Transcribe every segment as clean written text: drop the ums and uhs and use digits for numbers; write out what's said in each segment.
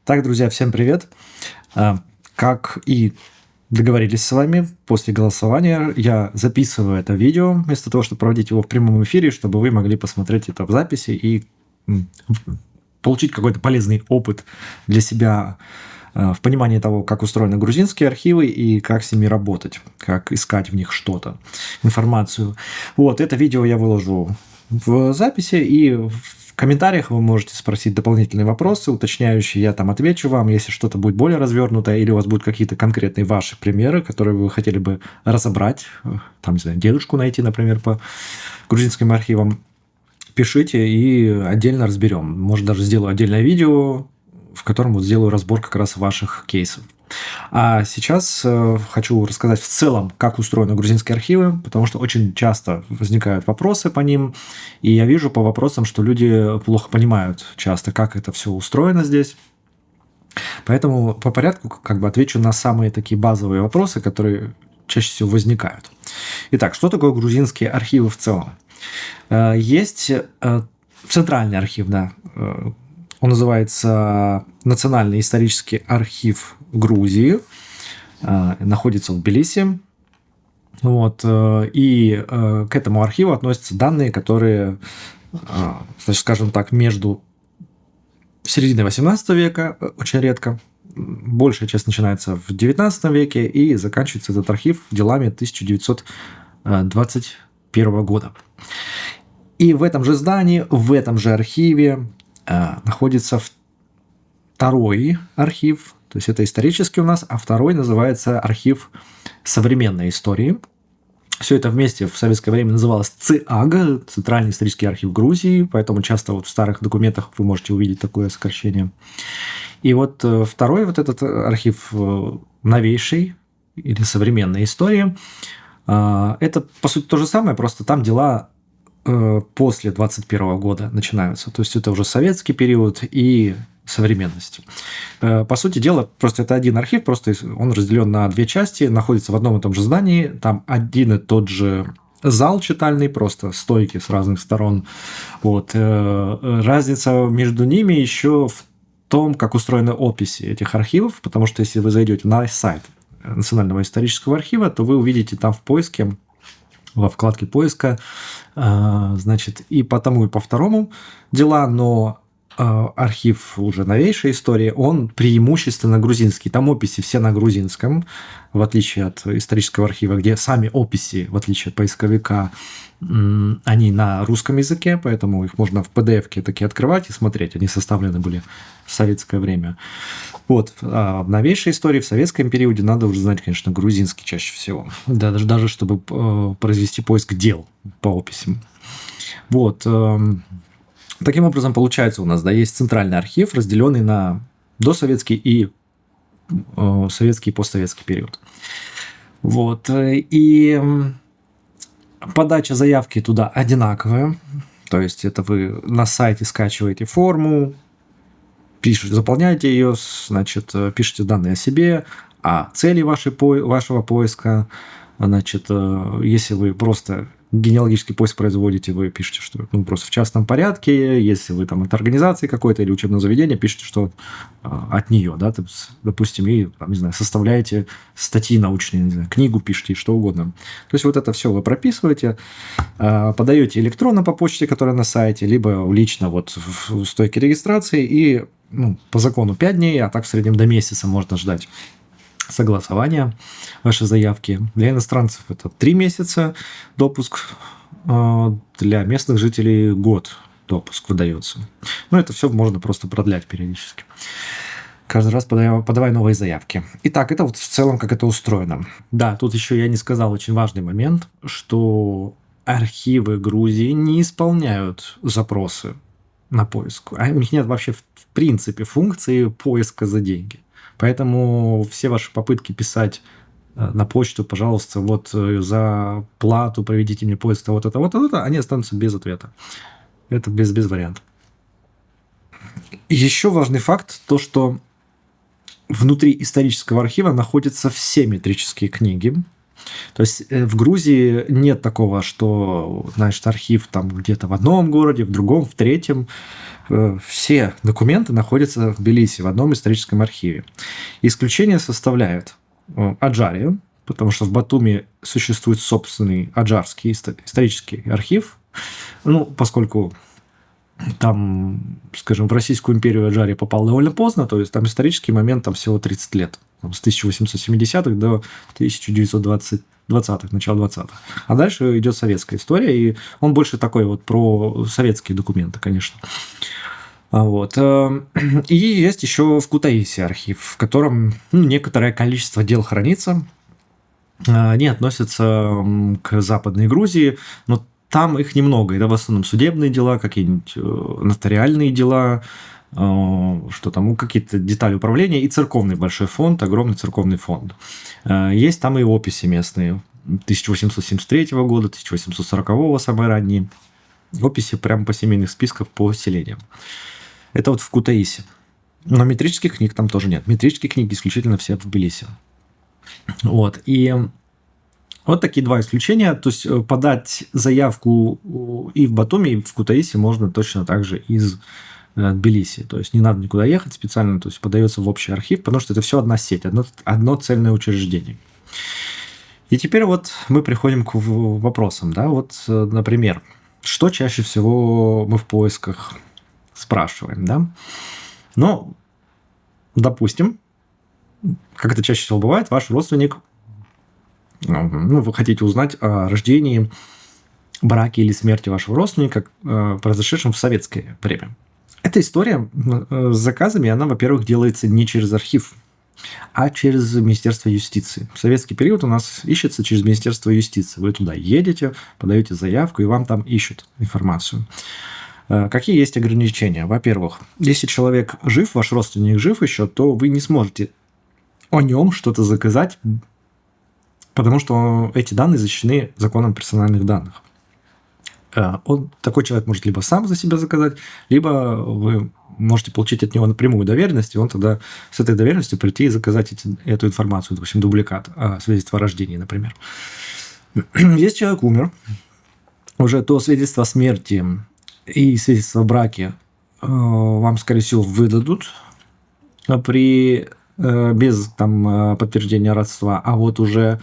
Так, друзья, всем привет. Как и договорились с вами, после голосования я записываю это видео, вместо того, чтобы проводить его в прямом эфире, чтобы вы могли посмотреть это в записи и получить какой-то полезный опыт для себя в понимании того, как устроены грузинские архивы и как с ними работать, как искать в них что-то, информацию. Вот, это видео я выложу в записи, и в комментариях вы можете спросить дополнительные вопросы, уточняющие, я там отвечу вам, если что-то будет более развернутое, или у вас будут какие-то конкретные ваши примеры, которые вы хотели бы разобрать, там, не знаю, дедушку найти, например, по грузинским архивам, пишите и отдельно разберем. Может, даже сделаю отдельное видео, в котором вот сделаю разбор как раз ваших кейсов. А сейчас хочу рассказать в целом, как устроены грузинские архивы, потому что очень часто возникают вопросы по ним, и я вижу по вопросам, что люди плохо понимают часто, как это все устроено здесь. Поэтому по порядку отвечу на самые такие базовые вопросы, которые чаще всего возникают. Итак, что такое грузинские архивы в целом? Есть центральный архив, да, он называется Национальный исторический архив Грузии, находится в Тбилиси. Вот, и к этому архиву относятся данные, которые, значит, скажем так, между серединой XVIII века, очень редко, большая часть начинается в XIX веке, и заканчивается этот архив делами 1921 года. И в этом же здании, в этом же архиве находится второй архив, то есть это исторический у нас, а второй называется архив современной истории. Все это вместе в советское время называлось ЦИАГ, Центральный исторический архив Грузии, поэтому часто вот в старых документах вы можете увидеть такое сокращение. И вот второй вот этот архив новейший или современной истории, это по сути то же самое, просто там дела после 21 года начинаются. То есть это уже советский период и современность. По сути дела, просто это один архив, просто он разделен на две части, находится в одном и том же здании, там один и тот же зал читальный, просто стойки с разных сторон. Вот. Разница между ними еще в том, как устроены описи этих архивов, потому что если вы зайдете на сайт Национального исторического архива, то вы увидите там в поиске, во вкладке поиска, значит, и по тому, и по второму дела, но архив уже новейшей истории, он преимущественно грузинский. Там описи все на грузинском, в отличие от исторического архива, где сами описи, в отличие от поисковика, они на русском языке, поэтому их можно в PDF-ке такие открывать и смотреть. Они составлены были в советское время. Вот. А в новейшей истории, в советском периоде, надо уже знать, конечно, грузинский чаще всего. Даже чтобы произвести поиск дел по описям. Вот. Таким образом, получается, у нас есть центральный архив, разделенный на досоветский и советский и постсоветский период. Вот. И подача заявки туда одинаковая. То есть, это вы на сайте скачиваете форму, заполняете ее, значит, пишите данные о себе, о цели вашего поиска. Значит, если вы просто генеалогический поиск производите, вы пишете, что просто в частном порядке. Если вы там от организации какой-то или учебного заведения, пишете, что от нее, да, допустим, и там, не знаю, составляете статьи научные, не знаю, книгу пишете, что угодно. То есть, вот это все вы прописываете, подаете электронно по почте, которая на сайте, либо лично вот в стойке регистрации, и по закону 5 дней, а так в среднем до месяца можно ждать согласования вашей заявки. Для иностранцев это 3 месяца допуск, для местных жителей год допуск выдается. Это все можно просто продлять периодически. Каждый раз подавая новые заявки. Итак, это вот в целом, как это устроено. Да, тут еще я не сказал очень важный момент, что архивы Грузии не исполняют запросы на поиск. У них нет вообще в принципе функции поиска за деньги. Поэтому все ваши попытки писать на почту, пожалуйста, вот за плату проведите мне поиск, вот это, они останутся без ответа. Это без вариантов. Еще важный факт, то, что внутри исторического архива находятся все метрические книги. То есть в Грузии нет такого, что, значит, архив там где-то в одном городе, в другом, в третьем. все документы находятся в Тбилиси, в одном историческом архиве. Исключение составляют Аджария, потому что в Батуми существует собственный аджарский исторический архив, поскольку там, скажем, в Российскую империю Аджария попал довольно поздно, то есть там исторический момент там всего 30 лет, с 1870-х до 1920-х, начала 20-х. А дальше идет советская история, и он больше такой вот про советские документы, конечно. Вот. И есть еще в Кутаиси архив, в котором некоторое количество дел хранится. Они относятся к Западной Грузии, но там их немного. Это в основном судебные дела, какие-нибудь нотариальные дела, что там, какие-то детали управления и церковный большой фонд, огромный церковный фонд. Есть там и описи местные 1873 года, 1840 самые ранние. Описи прямо по семейных списках по селениям. Это вот в Кутаиси. Но метрических книг там тоже нет. Метрические книги исключительно все в Тбилиси. Вот. И вот такие два исключения. То есть подать заявку и в Батуми, и в Кутаиси можно точно так же из Тбилиси. То есть не надо никуда ехать специально, то есть подается в общий архив, потому что это все одна сеть, одно цельное учреждение. И теперь вот мы приходим к вопросам. Да? Вот, например, что чаще всего мы в поисках спрашиваем, да? Допустим, как это чаще всего бывает, ваш родственник, вы хотите узнать о рождении, браке или смерти вашего родственника, произошедшем в советское время. Эта история с заказами, она, во-первых, делается не через архив, а через Министерство юстиции. В советский период у нас ищется через Министерство юстиции. Вы туда едете, подаете заявку, и вам там ищут информацию. Какие есть ограничения? Во-первых, если человек жив, ваш родственник жив еще, то вы не сможете о нем что-то заказать, потому что эти данные защищены законом персональных данных. Такой человек может либо сам за себя заказать, либо вы можете получить от него напрямую доверенность, и он тогда с этой доверенностью прийти и заказать эту информацию, допустим, дубликат свидетельства о рождении, например. Если человек умер, уже то свидетельство о смерти и свидетельство о браке вам, скорее всего, выдадут без подтверждения родства, а вот уже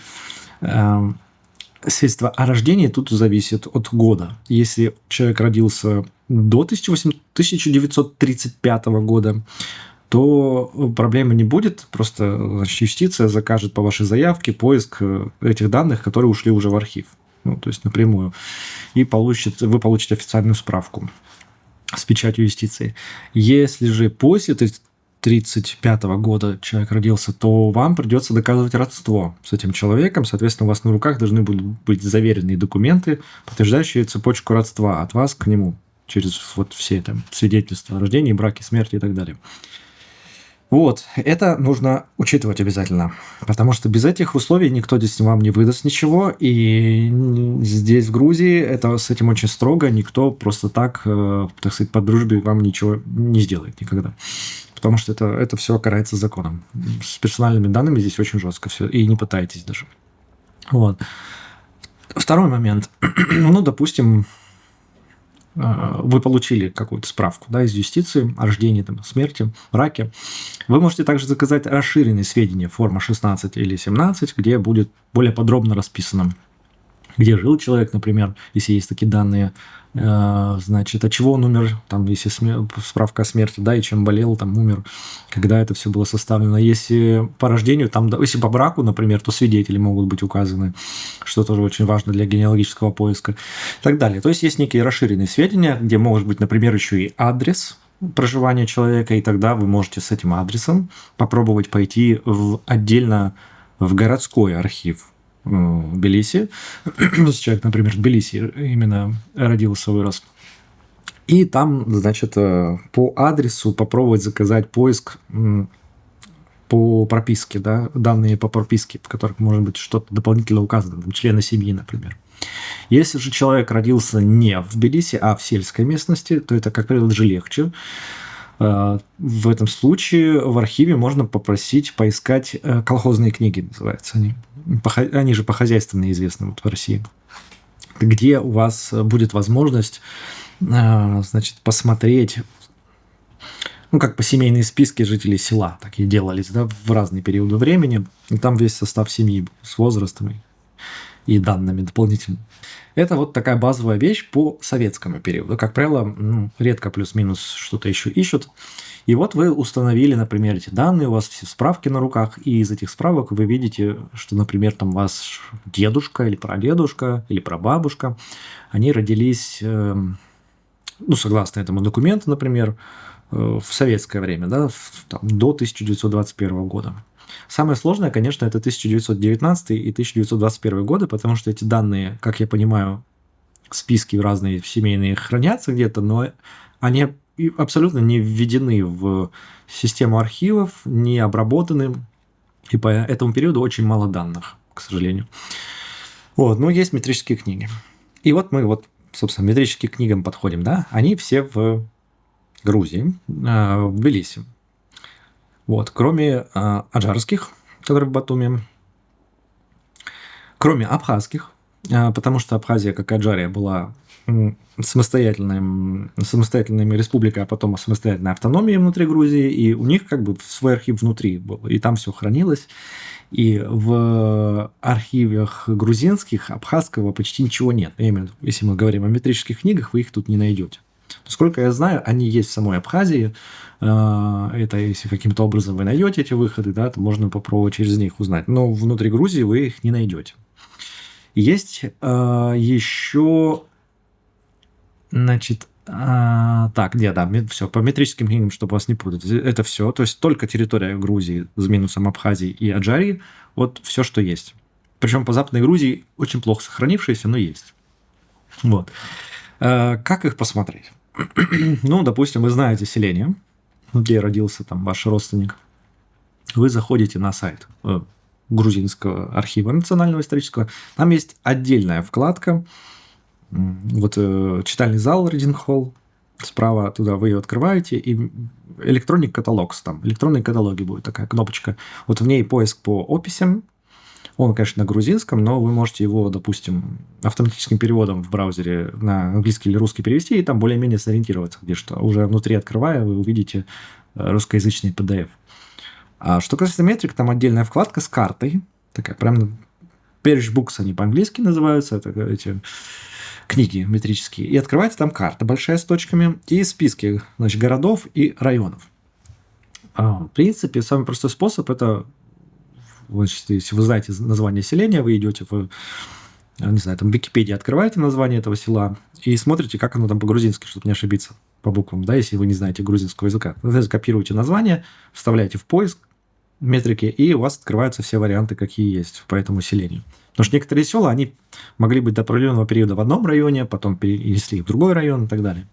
свидетельство о рождении тут зависит от года. Если человек родился до 1935 года, то проблемы не будет. Просто юстиция закажет по вашей заявке поиск этих данных, которые ушли уже в архив. То есть напрямую. И вы получите официальную справку с печатью юстиции. Если же после 1935 года человек родился, то вам придется доказывать родство с этим человеком. Соответственно, у вас на руках должны будут быть заверенные документы, подтверждающие цепочку родства от вас к нему через все свидетельства о рождении, браке, смерти и так далее. Вот, это нужно учитывать обязательно, потому что без этих условий никто здесь вам не выдаст ничего, и здесь, в Грузии, с этим очень строго, никто просто так сказать, по дружбе вам ничего не сделает никогда. Потому что это все карается законом. С персональными данными здесь очень жестко все, и не пытайтесь даже. Вот. Второй момент. Допустим, вы получили какую-то справку из юстиции о рождении, смерти, браке. Вы можете также заказать расширенные сведения, форма 16 или 17, где будет более подробно расписано, где жил человек, например, если есть такие данные, от чего он умер, если справка о смерти, и чем болел, умер, когда это все было составлено. Если по рождению, если по браку, например, то свидетели могут быть указаны, что тоже очень важно для генеалогического поиска и так далее. То есть есть некие расширенные сведения, где может быть, например, еще и адрес проживания человека, и тогда вы можете с этим адресом попробовать пойти отдельно в городской архив в Тбилиси. Если человек, например, в Тбилиси именно родился, вырос. И там, по адресу попробовать заказать поиск по прописке, данные по прописке, в которых может быть что-то дополнительно указано, члены семьи, например. Если же человек родился не в Тбилиси, а в сельской местности, то это, как правило, даже легче. В этом случае в архиве можно попросить поискать колхозные книги, называются они. Они же по-хозяйственные известны в России. Где у вас будет возможность посмотреть ну, как по семейные списки жителей села такие делались, да, в разные периоды времени. И там весь состав семьи был с возрастом и данными дополнительными. Это вот такая базовая вещь по советскому периоду. Как правило, ну, редко плюс-минус что-то еще ищут. И вот вы установили, например, эти данные, у вас все справки на руках, и из этих справок вы видите, что, например, там ваш дедушка или прадедушка или прабабушка, они родились, ну, согласно этому документу, например, в советское время, да, там, до 1921 года. Самое сложное, конечно, это 1919 и 1921 годы, потому что эти данные, как я понимаю, списки разные семейные хранятся где-то, но они абсолютно не введены в систему архивов, не обработаны, и по этому периоду очень мало данных, к сожалению. Вот, но есть метрические книги. И вот мы вот, собственно, к метрическим книгам подходим, да, они все в Грузии, в Тбилиси. Вот, кроме аджарских, которые в Батуми, кроме абхазских, потому что Абхазия, как и Аджария, была самостоятельной республикой, а потом самостоятельной автономией внутри Грузии, и у них как бы свой архив внутри был, и там все хранилось. И в архивах грузинских абхазского почти ничего нет. Я имею в виду, если мы говорим о метрических книгах, вы их тут не найдете. Насколько я знаю, они есть в самой Абхазии. Это если каким-то образом вы найдете эти выходы, да, то можно попробовать через них узнать. Но внутри Грузии вы их не найдете. Есть еще, значит, так, нет, да, все, по метрическим книгам, чтобы вас не путать, это все, то есть только территория Грузии с минусом Абхазии и Аджарии, вот все, что есть. Причем по Западной Грузии очень плохо сохранившиеся, но есть. Вот. Как их посмотреть? Ну, допустим, вы знаете селение, где родился там ваш родственник. Вы заходите на сайт грузинского архива национального исторического. Там есть отдельная вкладка. Вот читальный зал Reading Hall. Справа туда вы ее открываете, и Electronic Catalogs там. Электронные каталоги будет такая кнопочка. Вот в ней поиск по описям. Он, конечно, на грузинском, но вы можете его, допустим, автоматическим переводом в браузере на английский или русский перевести, и там более-менее сориентироваться, где что. Уже внутри открывая, вы увидите русскоязычный PDF. А что касается метрик, там отдельная вкладка с картой. Такая прям Page Books они по-английски называются. Это эти книги метрические. И открывается там карта большая с точками и списки, значит, городов и районов. В принципе, самый простой способ – это, значит, если вы знаете название селения, вы идете в, не знаю, там в Википедии открываете название этого села и смотрите, как оно там по-грузински, чтобы не ошибиться по буквам, да, если вы не знаете грузинского языка. Вы копируете название, вставляете в поиск метрики, и у вас открываются все варианты, какие есть по этому селению. Потому что некоторые села, они могли быть до определенного периода в одном районе, потом перенесли в другой район и так далее.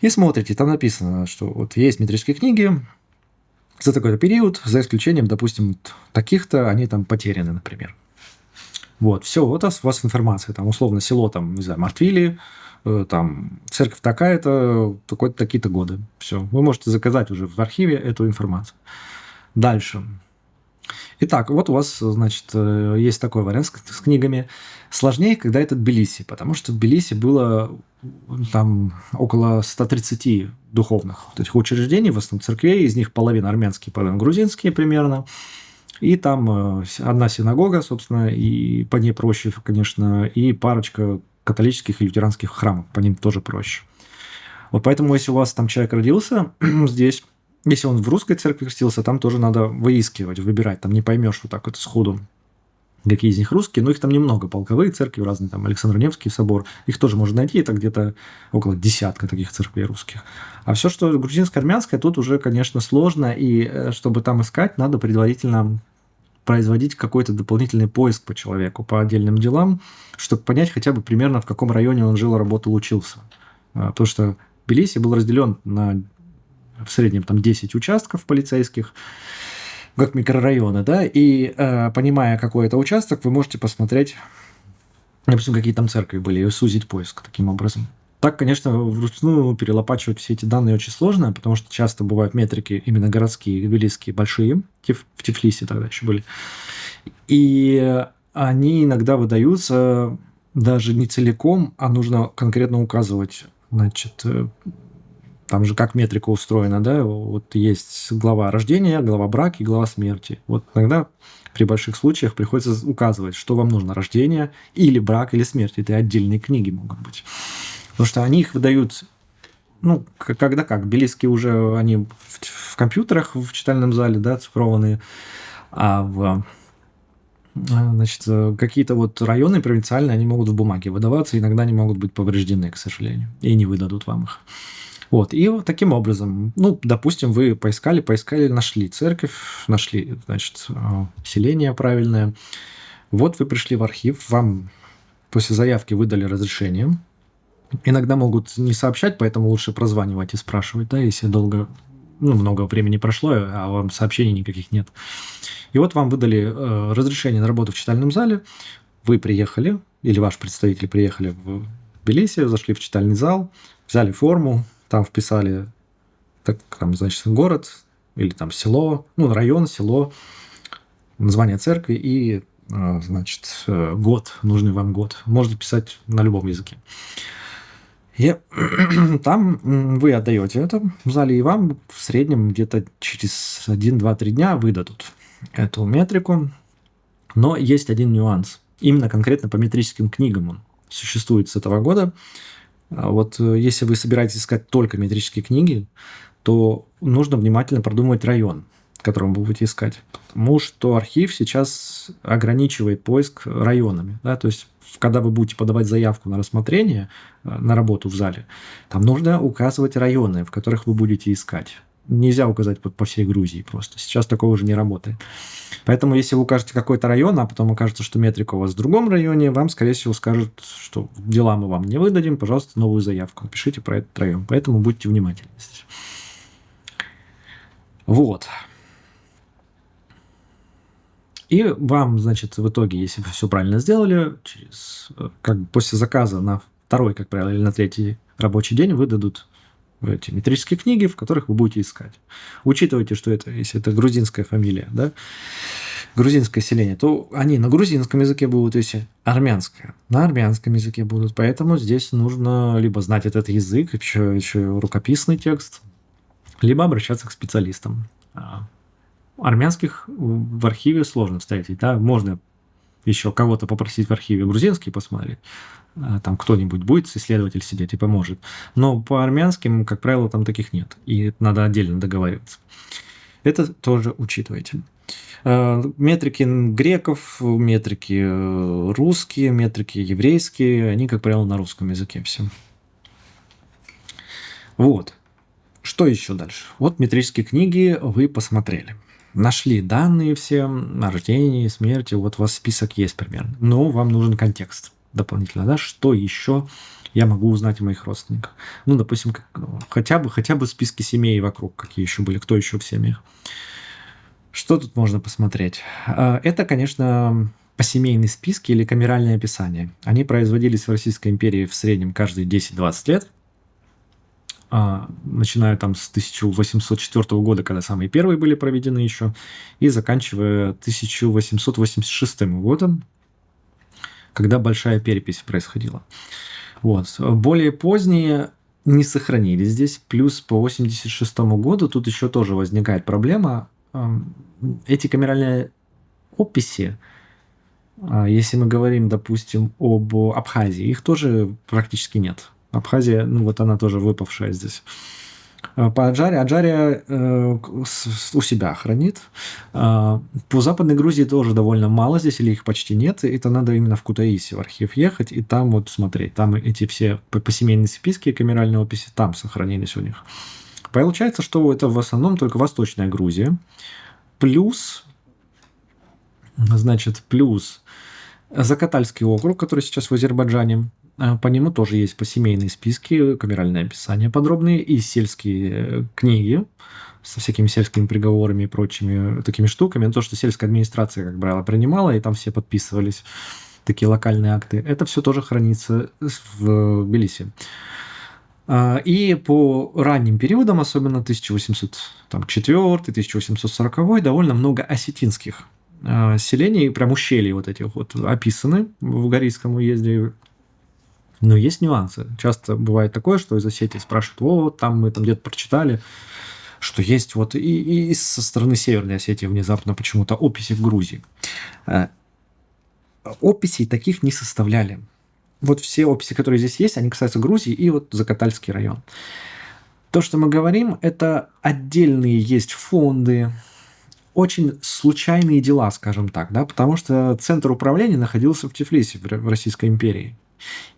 И смотрите, там написано, что вот есть метрические книги за такой-то период, за исключением, допустим, таких-то, они там потеряны, например. Вот, все, вот у вас информация, там, условно, село, там, не знаю, Мартвили, там, церковь такая-то, такие-то годы. Все, вы можете заказать уже в архиве эту информацию. Дальше. Итак, вот у вас, значит, есть такой вариант с книгами. Сложнее, когда это Тбилиси, потому что в Тбилиси было там около 130 духовных вот этих учреждений, в основном церквей, из них половина армянские, половина грузинские примерно. И там одна синагога, собственно, и по ней проще, конечно, и парочка католических и лютеранских храмов, по ним тоже проще. Вот поэтому, если у вас там человек родился здесь, если он в русской церкви крестился, там тоже надо выискивать, выбирать. Там не поймешь вот так вот сходу, какие из них русские. Но их там немного. Полковые церкви разные, там Александро-Невский собор. Их тоже можно найти. Это где-то около десятка таких церквей русских. А все, что грузинско-армянское, тут уже, конечно, сложно. И чтобы там искать, надо предварительно производить какой-то дополнительный поиск по человеку, по отдельным делам, чтобы понять хотя бы примерно, в каком районе он жил, работал, учился. Потому что Тбилиси был разделен на в среднем там 10 участков полицейских, как микрорайоны, да, и понимая, какой это участок, вы можете посмотреть, допустим, какие там церкви были, и сузить поиск таким образом. Так, конечно, вручную перелопачивать все эти данные очень сложно, потому что часто бывают метрики именно городские, тбилисские, большие, в Тифлисе тогда еще были, и они иногда выдаются даже не целиком, а нужно конкретно указывать, значит, Там же как метрика устроена, да, вот есть глава рождения, глава брака и глава смерти. Вот иногда при больших случаях приходится указывать, что вам нужно: рождение или брак, или смерть. Это отдельные книги могут быть. Потому что они их выдают, ну, когда как, белиски уже, они в компьютерах, в читальном зале, да, цифрованные, а значит, какие-то вот районы провинциальные, они могут в бумаге выдаваться, иногда они могут быть повреждены, к сожалению, и не выдадут вам их. Вот, и вот таким образом, ну, допустим, вы поискали, нашли церковь, нашли, значит, селение правильное. Вот вы пришли в архив, вам после заявки выдали разрешение. Иногда могут не сообщать, поэтому лучше прозванивать и спрашивать, да, если долго, ну, много времени прошло, а вам сообщений никаких нет. И вот вам выдали разрешение на работу в читальном зале, вы приехали, или ваш представитель приехали в Тбилиси, зашли в читальный зал, взяли форму, там вписали, так, там, значит, город или там село, ну, район, село, название церкви и, значит, год, нужный вам год. Можно писать на любом языке. И там вы отдаете это в зале, и вам в среднем где-то через 1, 2, 3 дня выдадут эту метрику. Но есть один нюанс. Именно конкретно по метрическим книгам он существует с этого года. Вот если вы собираетесь искать только метрические книги, то нужно внимательно продумывать район, в котором вы будете искать. Потому что архив сейчас ограничивает поиск районами. Да? То есть, когда вы будете подавать заявку на рассмотрение, на работу в зале, там нужно указывать районы, в которых вы будете искать. Нельзя указать по всей Грузии просто. Сейчас такого уже не работает. Поэтому, если вы укажете какой-то район, а потом окажется, что метрика у вас в другом районе, вам, скорее всего, скажут, что дела мы вам не выдадим, пожалуйста, новую заявку напишите про этот район. Поэтому будьте внимательны здесь. Вот. И вам, значит, в итоге, если вы все правильно сделали, как бы после заказа на второй, как правило, или на третий рабочий день выдадут эти метрические книги, в которых вы будете искать. Учитывайте, что это, если это грузинская фамилия, да, грузинское селение, то они на грузинском языке будут, если армянское, на армянском языке будут. Поэтому здесь нужно либо знать этот язык, еще рукописный текст, либо обращаться к специалистам. Армянских в архиве сложно встретить, да, можно еще кого-то попросить в архиве грузинский посмотреть, там кто-нибудь будет, исследователь сидеть и поможет. Но по армянским, как правило, там таких нет, и надо отдельно договариваться. Это тоже учитывайте. Метрики греков, метрики русские, метрики еврейские, они, как правило, на русском языке все. Вот. Что еще дальше? Вот метрические книги вы посмотрели. Нашли данные все о рождении, смерти, вот у вас список есть примерно. Но вам нужен контекст дополнительно, да, что еще я могу узнать о моих родственниках. Ну, допустим, хотя бы списки семей вокруг, какие еще были, кто еще в семьях. Что тут можно посмотреть? Это, конечно, посемейные списки или камеральные описания. Они производились в Российской империи в среднем каждые 10-20 лет. Начиная там с 1804 года, когда самые первые были проведены еще, и заканчивая 1886 годом, когда большая перепись происходила. Вот. Более поздние не сохранились здесь. Плюс по 1986 году тут еще тоже возникает проблема. Эти камеральные описи, если мы говорим, допустим, об Абхазии, их тоже практически нет. Абхазия, ну вот она тоже выпавшая здесь. По Аджария у себя хранит. По Западной Грузии тоже довольно мало здесь, или их почти нет. Это надо именно в Кутаиси в архив ехать и там вот смотреть. Там эти все посемейные списки, камеральные описи, там сохранились у них. Получается, что это в основном только Восточная Грузия. Плюс Закатальский округ, который сейчас в Азербайджане. По нему тоже есть посемейные списки, камеральные описания подробные и сельские книги со всякими сельскими приговорами и прочими такими штуками. То, что сельская администрация, как правило, принимала, и там все подписывались, такие локальные акты. Это все тоже хранится в Тбилиси. И по ранним периодам, особенно 1804-1840, довольно много осетинских селений, прям ущелий вот этих вот описаны в Угорийском уезде, Но есть нюансы. Часто бывает такое, что из Осетии спрашивают: вот, там мы там где-то прочитали, что есть вот и со стороны Северной Осетии внезапно почему-то описи в Грузии. Э, Описей таких не составляли. Вот все описи, которые здесь есть, они касаются Грузии и вот Закатальский район. То, что мы говорим, это отдельные есть фонды, очень случайные дела, скажем так, да, потому что центр управления находился в Тифлисе, в Российской империи.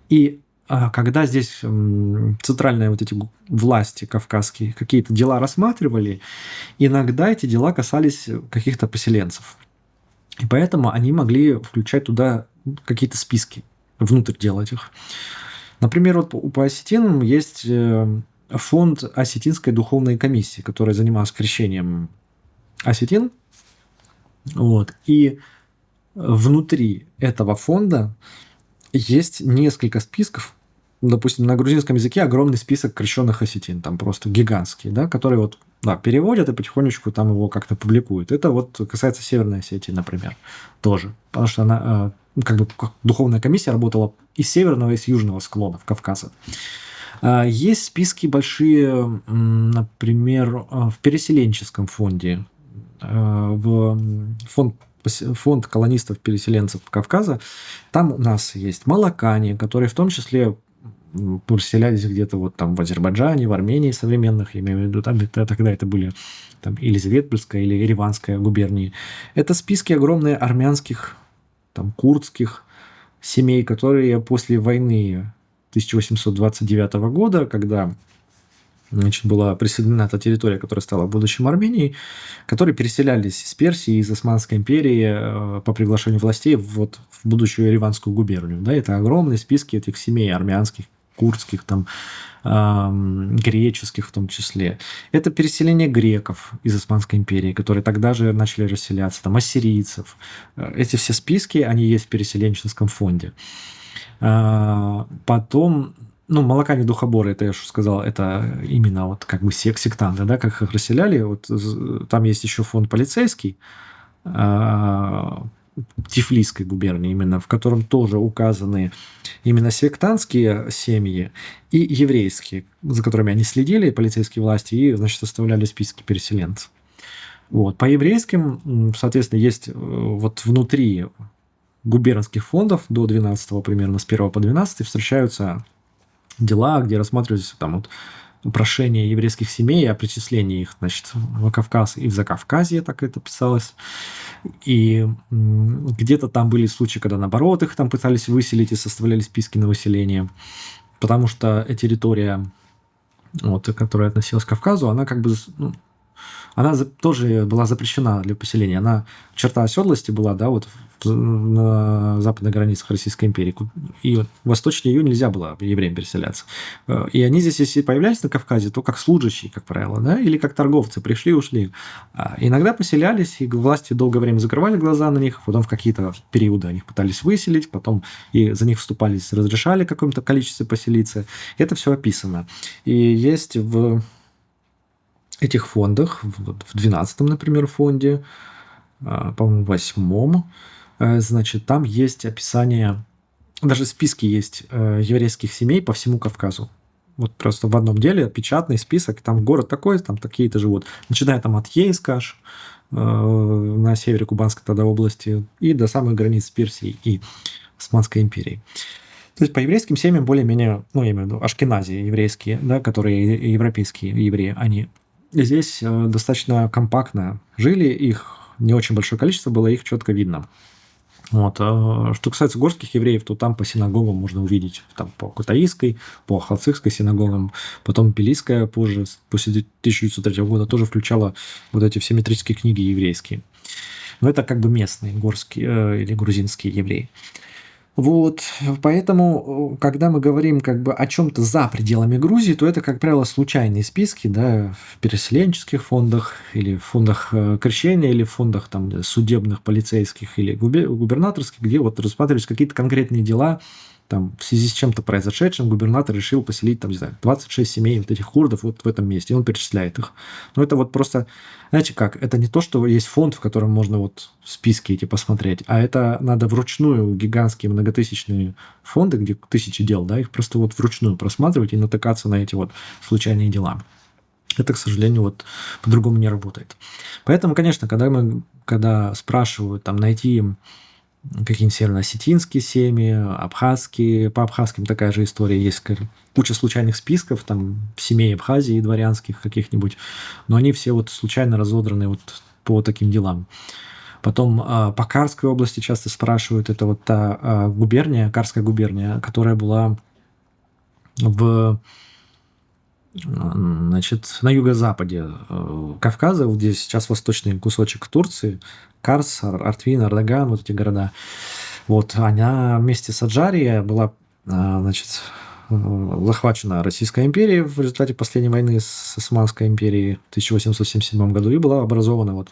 И когда здесь центральные вот эти власти кавказские какие-то дела рассматривали, иногда эти дела касались каких-то поселенцев. И поэтому они могли включать туда какие-то списки, внутрь дел этих. Например, вот по осетинам есть фонд Осетинской духовной комиссии, которая занималась крещением осетин. Вот. И внутри этого фонда есть несколько списков. Допустим, на грузинском языке огромный список крещенных осетин, там просто гигантский, да, которые вот, да, переводят и потихонечку там его как-то публикуют. Это вот касается Северной Осетии, например, тоже. Потому что она как бы как духовная комиссия работала и с северного, и с южного склонов Кавказа. Есть списки большие, например, в переселенческом фонде, в фонд колонистов-переселенцев Кавказа. Там у нас есть молокане, которые в том числе поселялись где-то вот там в Азербайджане, в Армении современных, я имею в виду, там тогда это были там Елизаветпольская или Ереванская губернии. Это списки огромные армянских, там, курдских семей, которые после войны 1829 года, когда была присоединена эта территория, которая стала будущим Арменией, которые переселялись из Персии, из Османской империи по приглашению властей вот в будущую Ереванскую губернию. Да, это огромные списки этих семей армянских, курдских, там, греческих в том числе. Это переселение греков из Османской империи, которые тогда же начали расселяться, там, ассирийцев. Эти все списки, они есть в переселенческом фонде. Потом, молокане духоборы, это я уже сказал, это именно вот как бы сектанты, да, как их расселяли. Вот там есть еще фонд полицейский Тифлисской губернии, именно, в котором тоже указаны именно сектантские семьи и еврейские, за которыми они следили, полицейские власти, и, значит, составляли списки переселенцев. Вот. По еврейским, соответственно, есть вот внутри губернских фондов до 12 примерно, с 1 по 12 встречаются дела, где рассматриваются там вот прошения еврейских семей о причислении их, значит, в Кавказ и в Закавказье, так это писалось. И где-то там были случаи, когда, наоборот, их там пытались выселить и составляли списки на выселение, потому что территория, вот, которая относилась к Кавказу, она как бы... она тоже была запрещена для поселения. Она черта оседлости была, да, вот на западных границах Российской империи. И вот восточнее ее нельзя было евреям переселяться. И они здесь, если появлялись на Кавказе, то как служащие, как правило, да, или как торговцы, пришли и ушли. Иногда поселялись, и власти долгое время закрывали глаза на них, потом в какие-то периоды они их пытались выселить, потом и за них вступались, разрешали какое-то количество поселиться. Это все описано. И есть в этих фондах, в 12-м, например, фонде, по-моему, в 8-м, значит, там есть описание, даже списки есть еврейских семей по всему Кавказу. Вот просто в одном деле печатный список, там город такой, там такие-то живут. Начиная там от Ейска аж, на севере Кубанской тогда области, и до самых границ с Персией и Османской империей. То есть по еврейским семьям более-менее, я имею в виду ашкенази еврейские, да, которые европейские евреи, они здесь достаточно компактно жили, их не очень большое количество было, их четко видно. Вот. Что касается горских евреев, то там по синагогам можно увидеть, там по Кутаисской, по Халцихской синагогам, потом Пелийская позже, после 1903 года, тоже включала вот эти все метрические книги еврейские. Но это как бы местные горские или грузинские евреи. Вот, поэтому, когда мы говорим как бы о чем-то за пределами Грузии, то это, как правило, случайные списки, да, в переселенческих фондах или в фондах крещения, или в фондах там судебных, полицейских или губернаторских, где вот рассматривались какие-то конкретные дела там, в связи с чем-то произошедшим губернатор решил поселить, там, не знаю, 26 семей вот этих курдов вот в этом месте, и он перечисляет их. Но это вот просто, знаете как, это не то, что есть фонд, в котором можно вот списки эти посмотреть, а это надо вручную гигантские многотысячные фонды, где тысячи дел, да, их просто вот вручную просматривать и натыкаться на эти вот случайные дела. Это, к сожалению, вот по-другому не работает. Поэтому, конечно, когда спрашивают там найти какие-нибудь северно-осетинские семьи, абхазские, по абхазским такая же история есть, куча случайных списков, там, семей Абхазии дворянских каких-нибудь, но они все вот случайно разодраны вот по таким делам. Потом по Карской области часто спрашивают, это вот та губерния, Карская губерния, которая была значит, на юго-западе Кавказа, где сейчас восточный кусочек Турции, Карс, Артвин, Ардаган, вот эти города. Вот, она вместе с Аджарией была, значит, захвачена Российской империей в результате последней войны с Османской империей в 1877 году и была образована вот,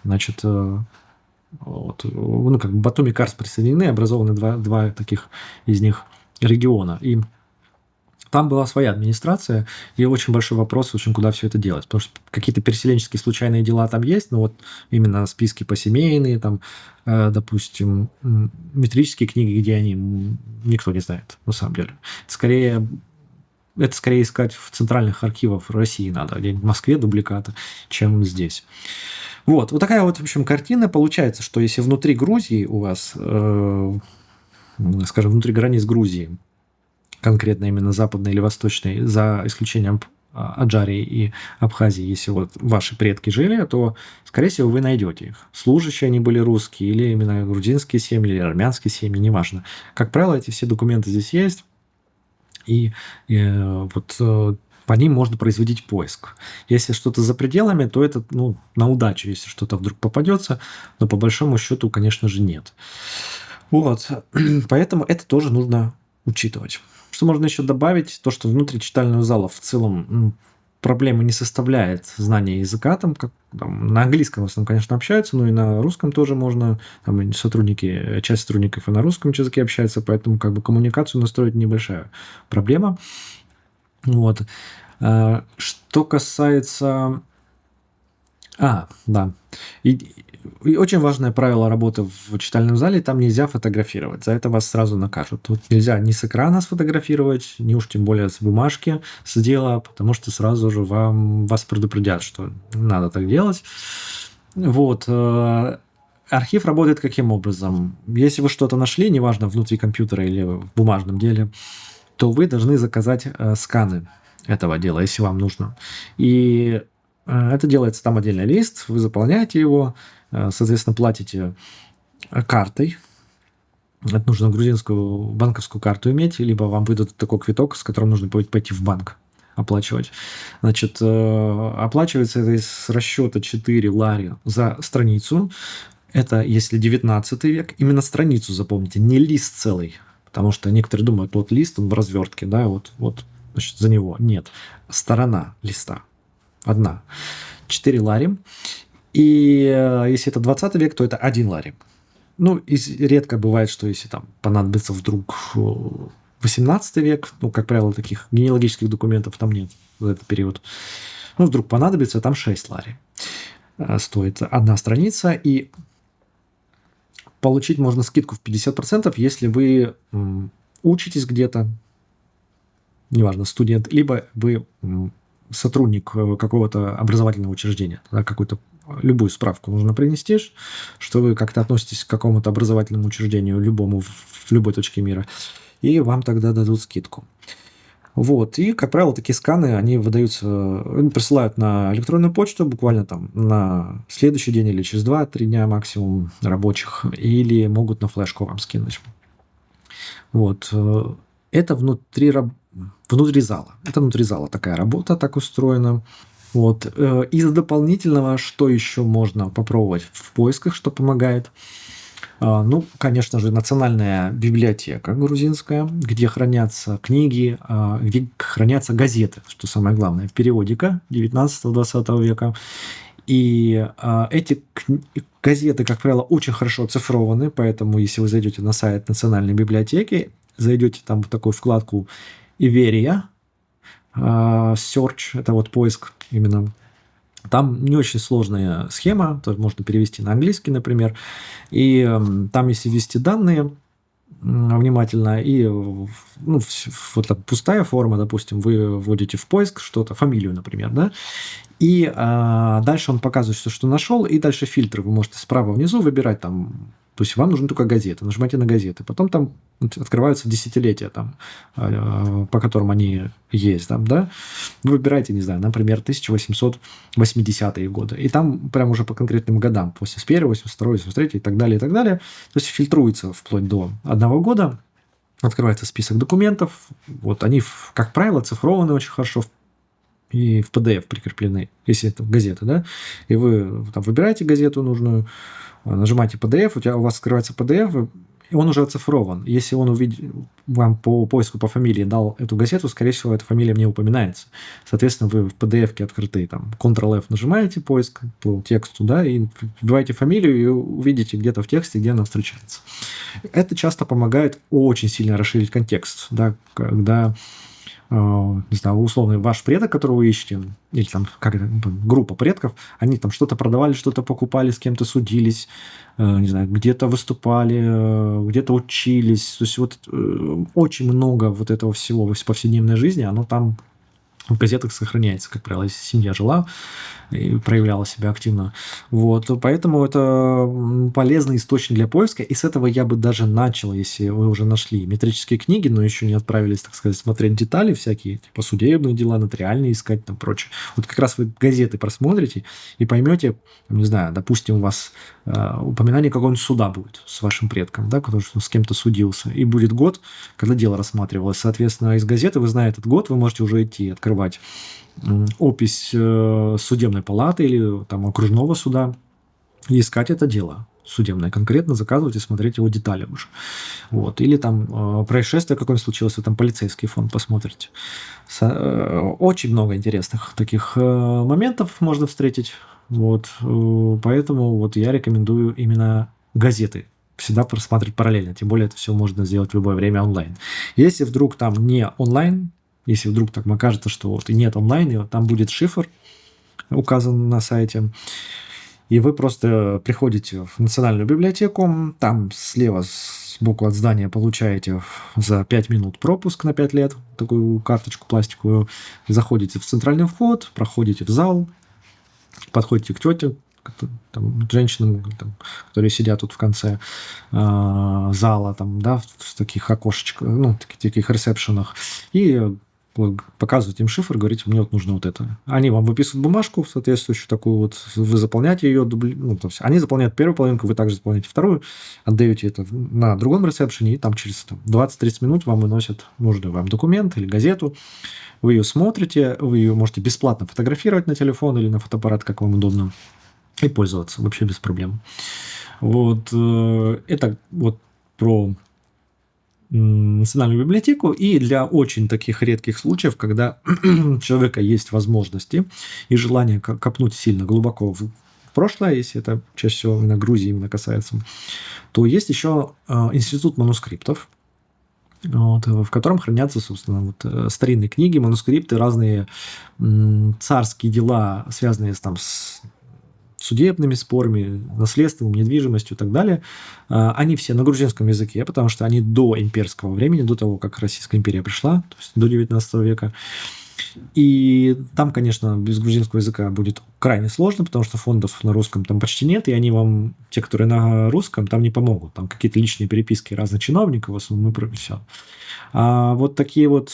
значит, вот, ну, как Батуми и Карс присоединены, образованы два таких из них региона. И там была своя администрация, и очень большой вопрос, очень куда все это делать. Потому что какие-то переселенческие случайные дела там есть, но вот именно списки посемейные, там, допустим, метрические книги, где они, никто не знает, на самом деле. Это скорее искать в центральных архивах России надо, где-нибудь в Москве дубликаты, чем здесь. Вот такая вот, в общем, картина. Получается, что если внутри Грузии у вас, скажем, внутри границ Грузии, конкретно именно западной или восточной, за исключением Аджарии и Абхазии, если вот ваши предки жили, то, скорее всего, вы найдете их. Служащие они были русские, или именно грузинские семьи, или армянские семьи, неважно. Как правило, эти все документы здесь есть, и вот по ним можно производить поиск. Если что-то за пределами, то это на удачу, если что-то вдруг попадется, но по большому счету, конечно же, нет. Вот, поэтому это тоже нужно учитывать. Что можно еще добавить? То, что внутри читального зала в целом проблемы не составляет знание языка. Там на английском в основном, конечно, общаются, но и на русском тоже можно. Там часть сотрудников и на русском языке общается, поэтому коммуникацию настроить небольшая проблема. Вот. Что касается... да. И очень важное правило работы в читальном зале, там нельзя фотографировать, за это вас сразу накажут. Тут нельзя ни с экрана сфотографировать, ни уж тем более с бумажки, с дела, потому что сразу же вас предупредят, что не надо так делать. Вот. Архив работает каким образом? Если вы что-то нашли, неважно, внутри компьютера или в бумажном деле, то вы должны заказать сканы этого дела, если вам нужно. И это делается там отдельный лист, вы заполняете его, соответственно, платите картой. Это нужно грузинскую банковскую карту иметь, либо вам выдадут такой квиток, с которым нужно будет пойти в банк оплачивать. Значит, оплачивается это с расчета 4 лари за страницу. Это если 19 век. Именно страницу запомните, не лист целый. Потому что некоторые думают, вот лист, он в развертке, да, вот значит, за него. Нет, сторона листа. Одна. 4 лари. И если это 20 век, то это 1 лари. И редко бывает, что если там понадобится вдруг 18 век, как правило, таких генеалогических документов там нет в этот период. Вдруг понадобится, там 6 лари. Стоит одна страница, и получить можно скидку в 50%, если вы учитесь где-то, неважно, студент, либо вы сотрудник какого-то образовательного учреждения. Тогда любую справку нужно принести, что вы как-то относитесь к какому-то образовательному учреждению, любому, в любой точке мира, и вам тогда дадут скидку. Вот. И, как правило, такие сканы, они присылают на электронную почту буквально там на следующий день или через 2-3 дня максимум рабочих, или могут на флешку вам скинуть. Вот. Это внутри зала. Это внутри зала такая работа, так устроена. Вот. Из дополнительного, что еще можно попробовать в поисках, что помогает? Конечно же, национальная библиотека грузинская, где хранятся книги, где хранятся газеты, что самое главное, периодика 19-20 века. И эти газеты, как правило, очень хорошо оцифрованы, поэтому если вы зайдете на сайт Национальной библиотеки, зайдете там в такую вкладку Iveria, Search, это вот поиск именно. Там не очень сложная схема, то можно перевести на английский, например. И там, если ввести данные внимательно, и вот эта пустая форма, допустим, вы вводите в поиск что-то, фамилию, например, да, и дальше он показывает, что нашел, и дальше фильтры. Вы можете справа внизу выбирать там, то есть вам нужны только газеты, нажимаете на газеты, потом там открываются десятилетия, там, по которым они есть, там, да, вы выбираете, не знаю, например, 1880-е годы, и там прям уже по конкретным годам, 81, 82, 83 и так далее, и так далее, то есть фильтруется вплоть до одного года, открывается список документов, вот они, как правило, цифрованы очень хорошо, и в PDF прикреплены, если это газета, да, и вы там выбираете газету нужную, нажимаете PDF, у вас открывается PDF, и он уже оцифрован. Если он вам по поиску по фамилии дал эту газету, скорее всего, эта фамилия не упоминается. Соответственно, вы в PDF-ке открыты, там, Ctrl-F нажимаете поиск по тексту, да, и вбиваете фамилию, и увидите где-то в тексте, где она встречается. Это часто помогает очень сильно расширить контекст, да, когда не знаю, условно, ваш предок, которого вы ищете, или там группа предков, они там что-то продавали, что-то покупали, с кем-то судились, не знаю, где-то выступали, где-то учились. То есть вот очень много вот этого всего в повседневной жизни, оно там в газетах сохраняется, как правило, если семья жила и проявляла себя активно. Вот, поэтому это полезный источник для поиска, и с этого я бы даже начал, если вы уже нашли метрические книги, но еще не отправились, так сказать, смотреть детали всякие, типа судебные дела, нотариальные искать, там прочее. Вот как раз вы газеты просмотрите и поймете, не знаю, допустим, у вас упоминание какого-нибудь суда будет с вашим предком, да, который с кем-то судился, и будет год, когда дело рассматривалось. Соответственно, из газеты вы знаете этот год, вы можете уже идти открывать опись судебной палаты или там окружного суда и искать это дело судебное, конкретно заказывать и смотреть его детали уже. Вот. Или там происшествие какое-нибудь случилось, вы там полицейский фонд посмотрите. Очень много интересных таких моментов можно встретить. Вот. Поэтому вот я рекомендую именно газеты всегда просматривать параллельно. Тем более это все можно сделать в любое время онлайн. Если вдруг там не онлайн, если вдруг так окажется, что вот и нет онлайн, и вот там будет шифр указан на сайте, и вы просто приходите в Национальную библиотеку, там слева сбоку от здания получаете за 5 минут пропуск на 5 лет, такую карточку пластиковую, заходите в центральный вход, проходите в зал, подходите к тете, там, женщинам, там, которые сидят тут в конце зала, там, да, в таких окошечках, ну, таких ресепшенах, и показываете им шифр, говорите, мне вот нужно вот это. Они вам выписывают бумажку соответствующую такую вот, вы заполняете ее, ну, то есть они заполняют первую половинку, вы также заполняете вторую, отдаете это на другом ресепшене, и там через 20-30 минут вам выносят нужный вам документ или газету, вы ее смотрите, вы ее можете бесплатно фотографировать на телефон или на фотоаппарат, как вам удобно, и пользоваться вообще без проблем. Вот это вот про Национальную библиотеку, и для очень таких редких случаев, когда у человека есть возможности и желание копнуть сильно глубоко в прошлое, если это чаще всего именно Грузии именно касается, то есть еще институт манускриптов, вот, в котором хранятся, собственно, вот, старинные книги, манускрипты, разные царские дела, связанные там с судебными спорами, наследством, недвижимостью и так далее, они все на грузинском языке, потому что они до имперского времени, до того, как Российская империя пришла, то есть до 19 века. И там, конечно, без грузинского языка будет крайне сложно, потому что фондов на русском там почти нет, и они вам, те, которые на русском, там не помогут. Там какие-то личные переписки разных чиновников, в основном, и все. А вот такие вот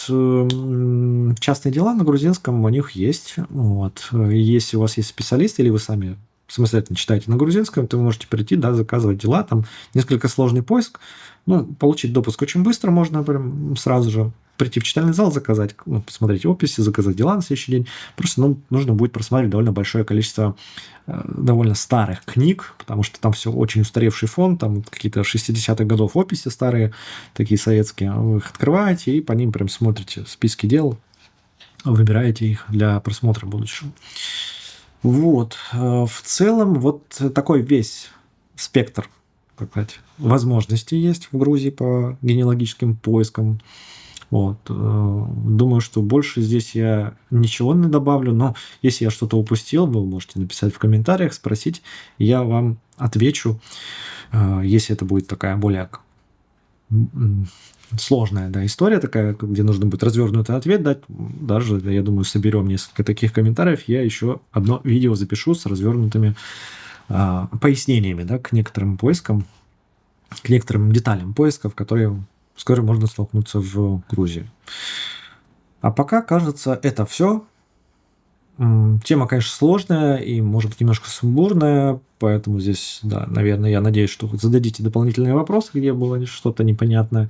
частные дела на грузинском у них есть. Вот. Если у вас есть специалист, или вы сами самостоятельно читаете на грузинском, то вы можете прийти, да, заказывать дела, там несколько сложный поиск, ну, получить допуск очень быстро, можно прям сразу же прийти в читальный зал, заказать, ну, посмотреть описи, заказать дела на следующий день. Просто нужно будет просмотреть довольно большое количество довольно старых книг, потому что там все очень устаревший фонд, там какие-то 60-х годов описи старые, такие советские. Вы их открываете и по ним прям смотрите списки дел, выбираете их для просмотра будущего. Вот. В целом, вот такой весь спектр сказать, возможности есть в Грузии по генеалогическим поискам. Вот. Думаю, что больше здесь я ничего не добавлю, но если я что-то упустил, вы можете написать в комментариях, спросить, и я вам отвечу, если это будет такая более сложная, да, история такая, где нужно будет развернутый ответ дать. Даже, я думаю, соберем несколько таких комментариев, я еще одно видео запишу с развернутыми пояснениями, да, к некоторым поискам, к некоторым деталям поисков, с которыми можно столкнуться в Грузии. А пока, кажется, это все. Тема, конечно, сложная и, может быть, немножко сумбурная, поэтому здесь, да, наверное, я надеюсь, что вы зададите дополнительные вопросы, где было что-то непонятное,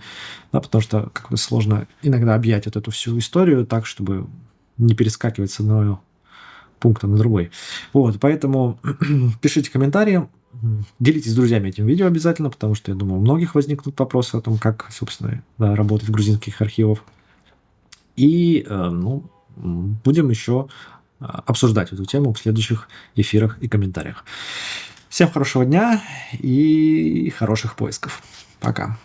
да, потому что как бы сложно иногда объять вот эту всю историю так, чтобы не перескакивать с одного пункта на другой. Вот, поэтому пишите комментарии, делитесь с друзьями этим видео обязательно, потому что, я думаю, у многих возникнут вопросы о том, как, собственно, да, работать в грузинских архивах. И, будем еще обсуждать эту тему в следующих эфирах и комментариях. Всем хорошего дня и хороших поисков. Пока.